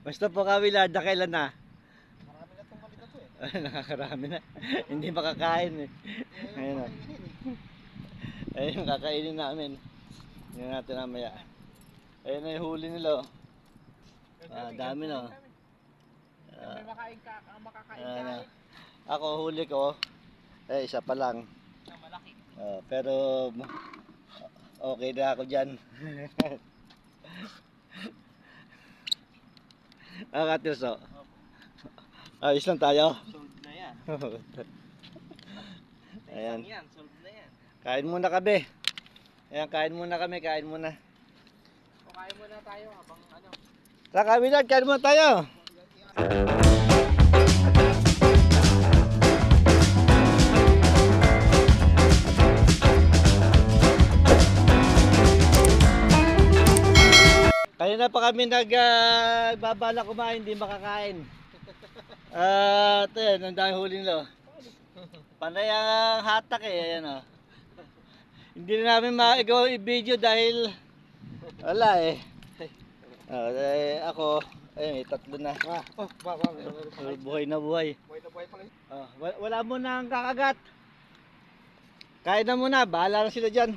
Basta po kami lahat na kailan na. Marami na itong malit na to eh. Nakakarami na. Hindi makakain eh. Ayun o. Ayun yung kakainin namin. Hindi natin namaya. Ayun na yung huli nila o. Dami na o. May makakain Ano. kahit. Ako huli ko. Isa pa lang. Malaki. Pero okay na ako dyan. Katirso. Ayos lang tayo. Solve na yan. Ayan. Yan, solve na yan. Kain muna kami. Ayan, kain muna kami. Kain muna. O kain muna tayo habang ano. Sa kabilang, kain muna tayo. Kanina pa kami nagbabala kumain, hindi makakain. Ito yan, ang dami huling lo. Panay ang hatak eh, ayan o. Hindi na namin maigaw i-video dahil wala eh. Ako, ayun, tatlo na. Buhay na buhay. Buhay na buhay pala. Wala mo na ang kakagat. Kain na muna, bahala na sila dyan.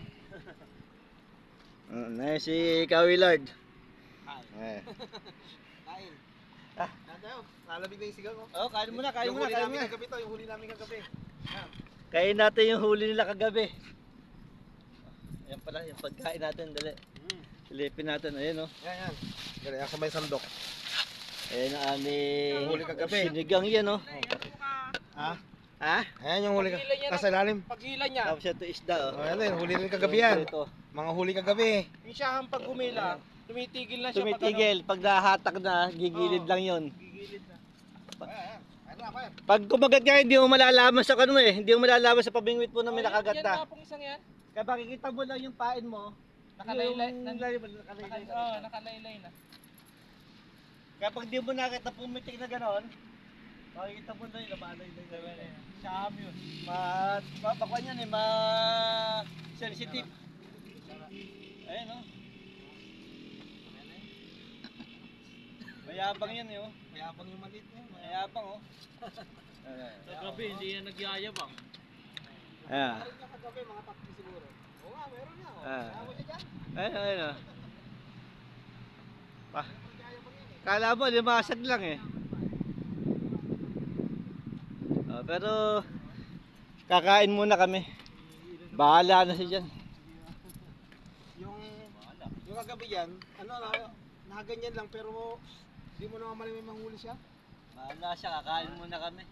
Si Kawilard. Kain. Tayo, lalamig na yung sigaw ko. Kain muna, kain Yung muna, huli kain namin muna. kagabi to, yung huli namin kagabi. Kain natin yung huli nila kagabi. Ayan pala, yung pagkain natin, dali. Silipin natin, ayun o. Yan. Yan sa may sandok. Ayan ang aming Huli kagabi. sinigang yan o. Ha? Ha? Ayan yung huli nasa ilalim. Paghila niya, Tapos ito isda o. Oh, yan huli rin kagabi yan. Ito. Mga huli kagabi. yung siyahang pag humila, tumitigil na siya Tumitigil, pag nahatak na, gigilid lang yun. Gigilid na. Pag kumagat ka, hindi mo malalaman sa kano eh. Hindi mo malalaman sa pabingwit po na may nakagat Yan na. nga pong isang yan. Kaya makikita mo lang yung pain mo. Nakalaylay. Nakalaylay. Nakalaylay na. Kaya pag di mo nakita pumitik na ganon, makikita mo na yung labalay na yun. Siyaham yun. Bakwan yan eh, sensitive. Ayun o. Mayabang yan eh o. Mayabang yung maliit niya. Mayabang o. Sa gabi, hindi yan nagyayabang. Ayan. Meron niya kagabi, mga tatlo siguro. Oo nga, meron niya. Kaya mo siya dyan. Ayun o. Kala mo, limasag lang eh. Pero kakain muna kami. Bahala na siya dyan. Yung kagabi yan, nakaganyan lang pero di mo naman malamang manghuli siya. Bahala siya, kakain muna kami.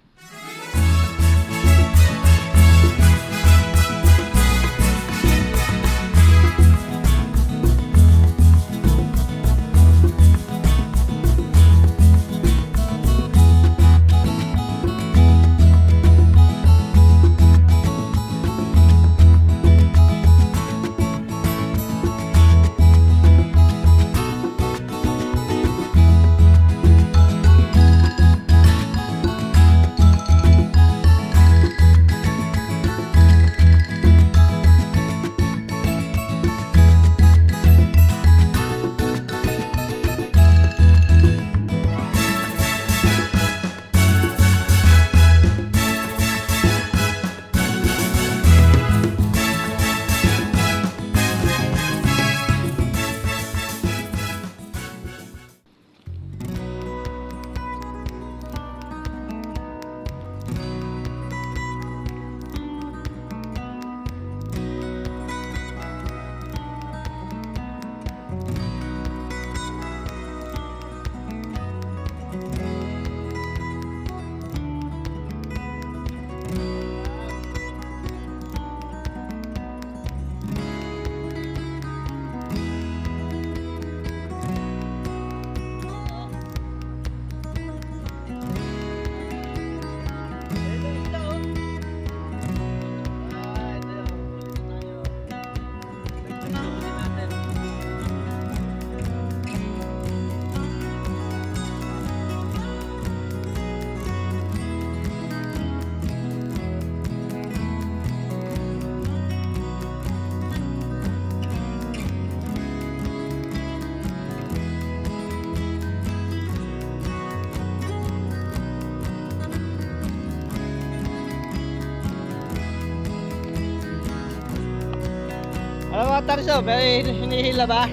Tarso, may hinihila ba?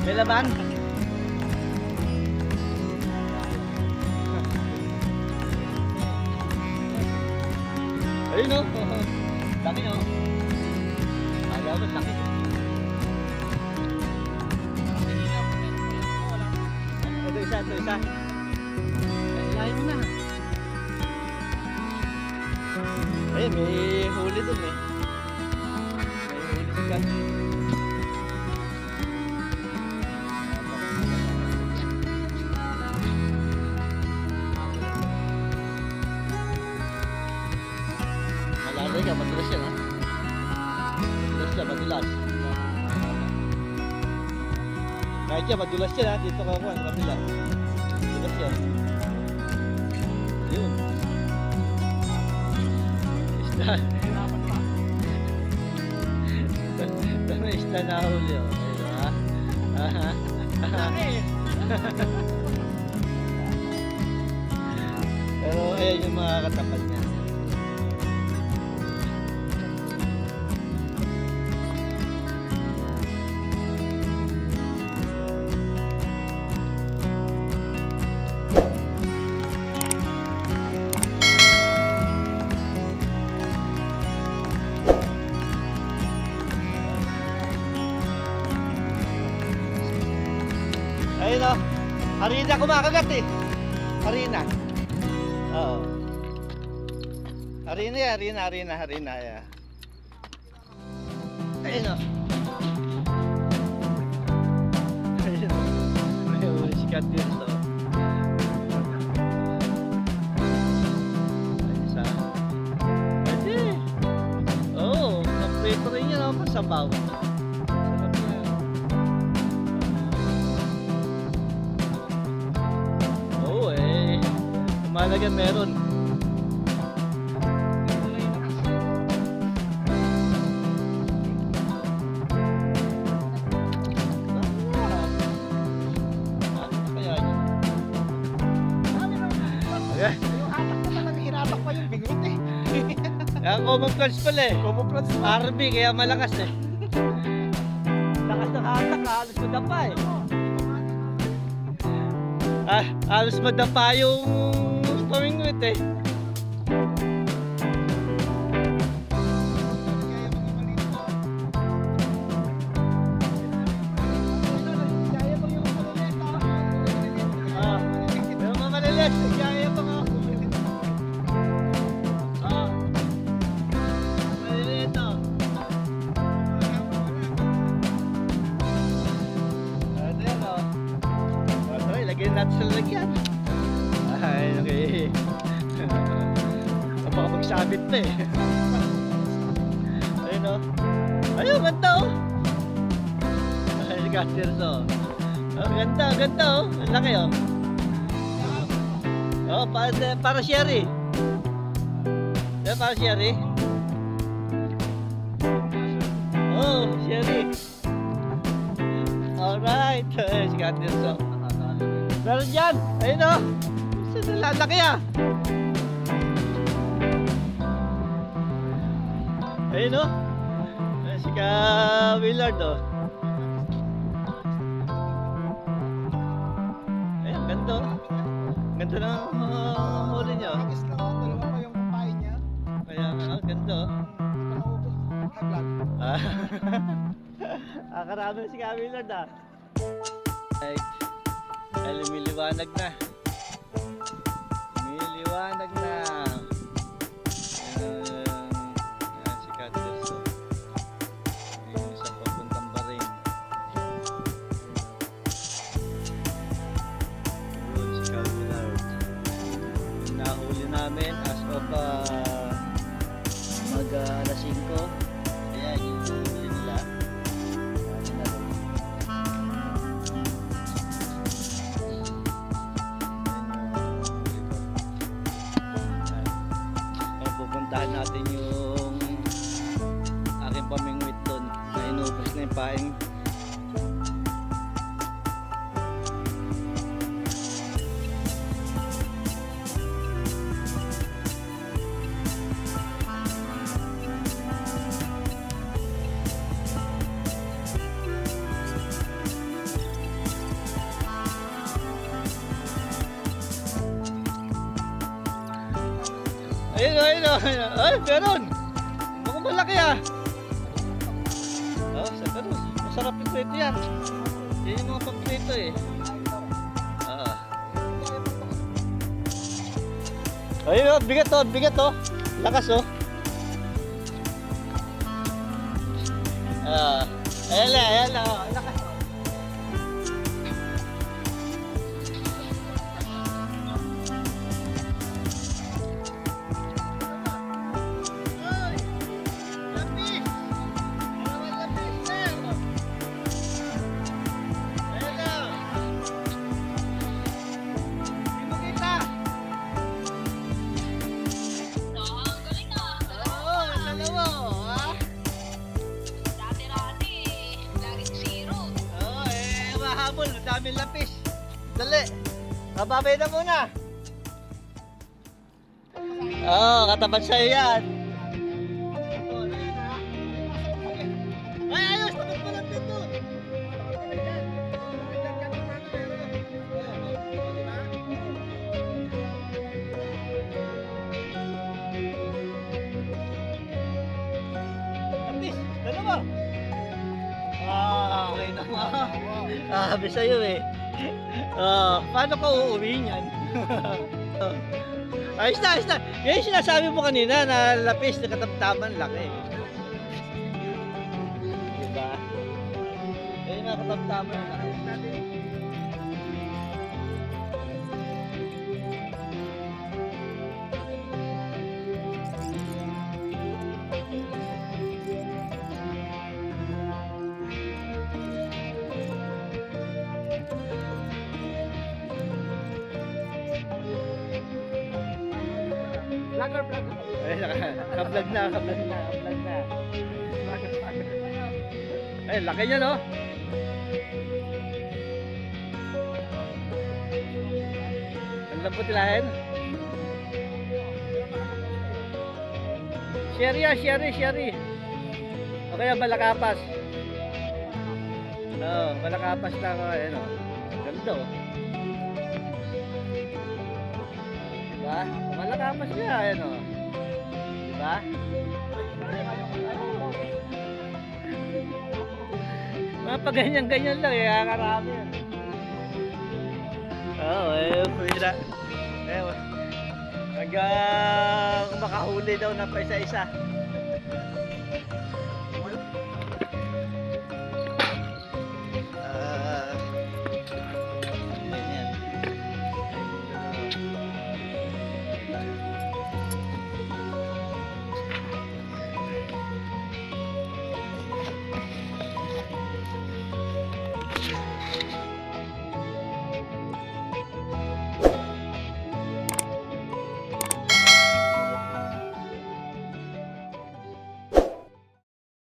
May laman? Ayun o. Laki o. Ayaw mo, laki. Ito isa, ito isa. Lain mo na. Ayun, may huli dun eh. May huli dun. Malalay ka, madulas yan ha. Madulas yan, madulas. Kahit yan, madulas yan ha. Dito ka kuhan, kabila. Madulas yan. Yun. Isda. Dami isda na huli o. Ayun ha. Aha. Pero ayan yung mga katapat niya. Ayun o. Harina kumakagat eh. Harina. Oo. Harina yan, harina. Yeah. Ayun o. Ayun o. Ayun, sikat yun to. Ayun isa. Pwede. Oo, kaprito rin yan o. Pasabaw. Sarap yan. Oo eh. Kumalaga meron. Yung anak ko talaga hinatak pa yung bingot eh. Kaya common plants pala eh. Kumuplats mo. RB kaya malakas eh. Lakas ng hatak, halos madapa eh. Halos madapa yung pamingwit eh. Yung mga maliliit, kaya pa nga. Maliliit o. Ano yan o. Tara, ilagay natin sa lalagyan. Ay, okay. Baka magsabit na eh. Ayun o. Ayun, ganda o. Ay, casters o. Oh, ganda o. Ang laki o. Oh, para sherry. Para sherry. Oh, sherry. Alright. Sikat din so. Meron dyan. Ayun o. Lalaki ah. Ayun o. Si Ka Willard o. Ayun, ganda o. Ganda ng huli niya. Agis lang ako, dalawa pa yung papain niya. Kaya nga, ganda o. High blood. Karami si Ka Willard ah. Ay, lumiliwanag na. Lumiliwanag na. Ayan, si Casters o. Ayun, isa papuntang Bahrain. Ayun, si Ka Willard. Nahuli namin as of mag alas 5. Ayan, yung huli nila. Ayan na rin. Ayan, pupuntahan natin yung aking pamingwit doon na inubos na yung paing. Ayun, ayun. Ay, meron. Mukhang malaki ah. Oh, sa ganun. Masarap yung prito yan. Yan yung mga pagprito eh. Ah. Ayun oh, bigat oh. Lakas oh. Ah. Ayan lang oh. Lakas oh. Ay! Lapis! Malaman lapis na! Ayan na! Hindi mo kita! Ang galing ah. Oo, dalawa ha? Dati-dati, laging zero. Oo, mahabol. Ang daming lapis. Dali. Bababay na muna. Oo, katapat sa'yo yan. Ay, ayos! Tapat mo lang dito. Lapis, dalawa. Okay naman. Sabi sa'yo eh. Paano ka uuwi niyan? Ayos na, ayos na. Yan yung sinasabi mo kanina na lapis na katamtaman laki. Diba? Yan yung katamtaman laki. Vlogger. Ay, ka-vlog na. Ay, laki niya no? Ang lambot ilahin. Sherry. O kaya balakapas. Oo, balakapas lang. Ayan o. Ganda o. Diba? Balakapas niya. Ayan o. Diba? Mga pag ganyan-ganyan lang, kakarami yan. Oo, pwede. Makahuli daw na pa isa-isa.